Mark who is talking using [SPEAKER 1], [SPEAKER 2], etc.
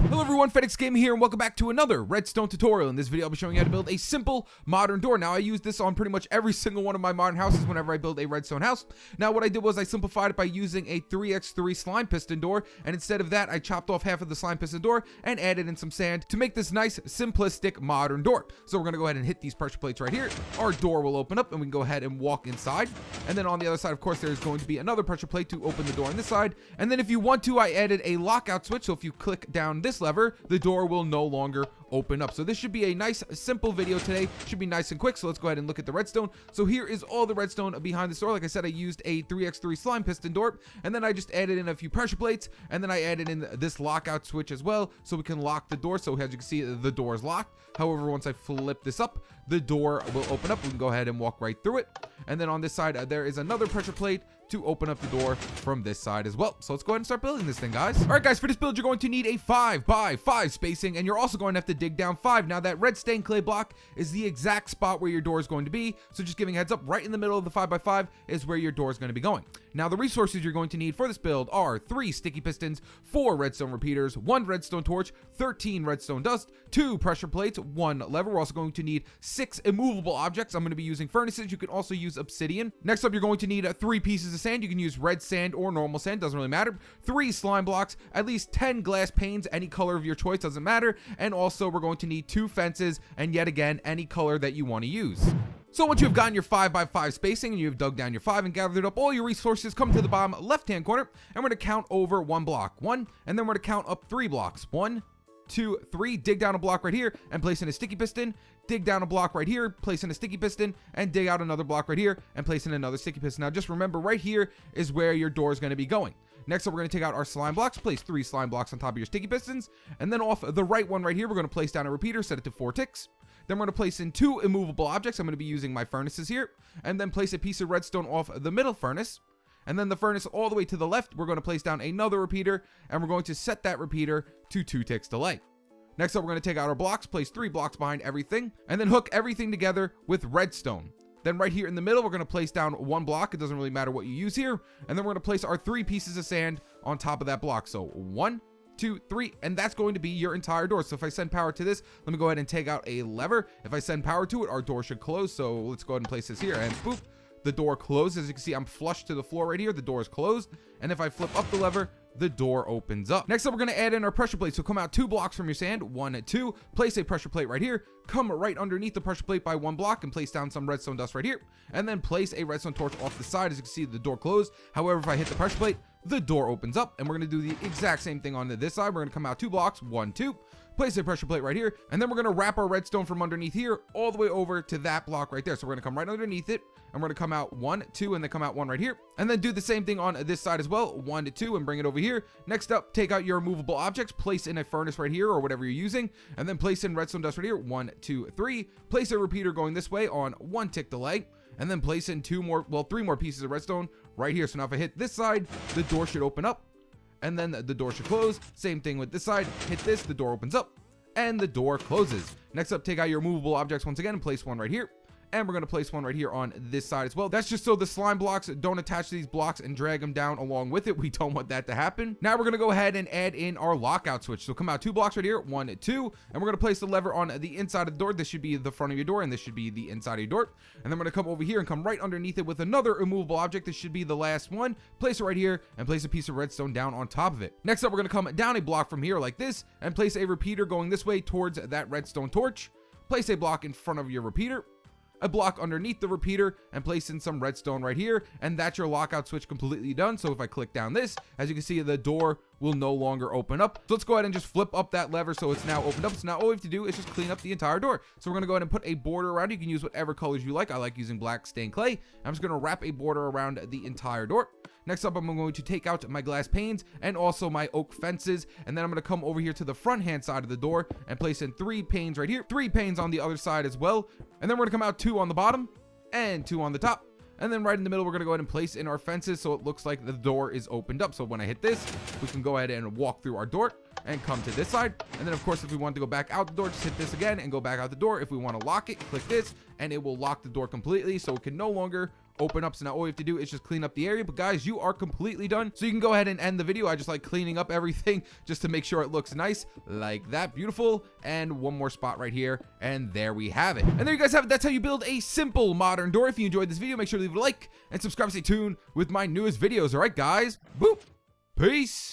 [SPEAKER 1] Hello everyone, FedEx Gaming here, and welcome back to another Redstone tutorial. In this video, I'll be showing you how to build a simple modern door. Now, I use this on pretty much every single one of my modern houses whenever I build a redstone house. Now, what I did was I simplified it by using a 3x3 slime piston door, and instead of that, I chopped off half of the slime piston door and added in some sand to make this nice, simplistic modern door. So we're going to go ahead and hit these pressure plates right here. Our door will open up, and we can go ahead and walk inside. And then on the other side, of course, there's going to be another pressure plate to open the door on this side. And then if you want to, I added a lockout switch, so if you click down this lever, the door will no longer open up. So this should be a nice simple video today. Should be nice and quick. So let's go ahead and look at the redstone. So here is all the redstone behind this door. Like I said, I used a 3x3 slime piston door, and then I just added in a few pressure plates, and then I added in this lockout switch as well, so we can lock the door. So as you can see, the door is locked. However, once I flip this up, the door will open up. We can go ahead and walk right through it. And then on this side, there is another pressure plate to open up the door from this side as well. So let's go ahead and start building this thing, guys. All right, guys, for this build, you're going to need a 5x5 spacing, and you're also going to have to dig down 5. Now, that red stained clay block is the exact spot where your door is going to be. So just giving a heads up, right in the middle of the 5x5 is where your door is going to be going. Now, the resources you're going to need for this build are 3 sticky pistons, 4 redstone repeaters, 1 redstone torch, 13 redstone dust, 2 pressure plates, 1 lever. We're also going to need 6 immovable objects. I'm going to be using furnaces. You can also use obsidian. Next up, you're going to need 3 pieces of sand. You can use red sand or normal sand, doesn't really matter. 3 slime blocks, at least 10 glass panes, any color of your choice, doesn't matter. And also, we're going to need 2 fences, and yet again, any color that you want to use. So once you've gotten your 5x5 spacing and you've dug down your 5 and gathered up all your resources, come to the bottom left-hand corner, and we're going to count over 1 block. 1, and then we're going to count up 3 blocks. 1, 2, 3, dig down a block right here and place in a sticky piston, dig down a block right here, place in a sticky piston, and dig out another block right here and place in another sticky piston. Now just remember, right here is where your door is going to be going. Next up, we're going to take out our slime blocks, place 3 slime blocks on top of your sticky pistons, and then off the right one right here, we're going to place down a repeater, set it to 4 ticks. Then we're going to place in 2 immovable objects. I'm going to be using my furnaces here, and then place a piece of redstone off the middle furnace. And then the furnace all the way to the left, we're going to place down another repeater, and we're going to set that repeater to 2 ticks delay. Next up, we're going to take out our blocks, place 3 blocks behind everything, and then hook everything together with redstone. Then right here in the middle, we're going to place down 1 block. It doesn't really matter what you use here. And then we're going to place our 3 pieces of sand on top of that block. So 1, 2, 3, and that's going to be your entire door. So if I send power to this, let me go ahead and take out a lever. If I send power to it, our door should close. So let's go ahead and place this here, and boop, the door closes. As you can see, I'm flush to the floor right here. The door is closed. And if I flip up the lever, the door opens up. Next up, we're going to add in our pressure plate. So come out 2 blocks from your sand, 1, 2, place a pressure plate right here, come right underneath the pressure plate by 1 block and place down some redstone dust right here, and then place a redstone torch off the side. As you can see, the door closed. However, if I hit the pressure plate, the door opens up, and we're going to do the exact same thing on this side. We're going to come out 2 blocks, 1, 2, place a pressure plate right here, and then we're going to wrap our redstone from underneath here all the way over to that block right there. So we're going to come right underneath it, and we're going to come out 1, 2, and then come out 1 right here, and then do the same thing on this side as well, 1 to 2, and bring it over here. Next up, take out your immovable objects, place in a furnace right here or whatever you're using, and then place in redstone dust right here, 1, 2, 3, place a repeater going this way on 1 tick delay, and then place in 3 more pieces of redstone right here. So now if I hit this side, the door should open up, and then the door should close. Same thing with this side, hit this, the door opens up, and the door closes. Next up, take out your movable objects once again and place 1 right here. And we're going to place 1 right here on this side as well. That's just so the slime blocks don't attach to these blocks and drag them down along with it. We don't want that to happen. Now we're going to go ahead and add in our lockout switch. So come out 2 blocks right here, 1, 2, and we're going to place the lever on the inside of the door. This should be the front of your door, and this should be the inside of your door. And then we're going to come over here and come right underneath it with another immovable object. This should be the last one. Place it right here and place a piece of redstone down on top of it. Next up, we're going to come down a block from here like this and place a repeater going this way towards that redstone torch. Place a block in front of your repeater, a block underneath the repeater, and place in some redstone right here, and that's your lockout switch completely done. So if I click down this, as you can see, the door will no longer open up. So let's go ahead and just flip up that lever so it's now opened up. So now all we have to do is just clean up the entire door. So we're going to go ahead and put a border around it. You can use whatever colors you like. I like using black stained clay. I'm just going to wrap a border around the entire door. Next up, I'm going to take out my glass panes and also my oak fences, and then I'm going to come over here to the front hand side of the door and place in 3 panes right here, 3 panes on the other side as well, and then we're going to come out 2 on the bottom and 2 on the top. And then right in the middle, we're going to go ahead and place in our fences so it looks like the door is opened up. So when I hit this, we can go ahead and walk through our door and come to this side. And then, of course, if we want to go back out the door, just hit this again and go back out the door. If we want to lock it, click this, and it will lock the door completely so it can no longer open up. So now all you have to do is just clean up the area. But guys, you are completely done. So you can go ahead and end the video. I just like cleaning up everything just to make sure it looks nice like that. Beautiful. And one more spot right here. And there we have it. And there you guys have it. That's how you build a simple modern door. If you enjoyed this video, make sure to leave a like and subscribe. Stay tuned with my newest videos. All right, guys. Boop. Peace.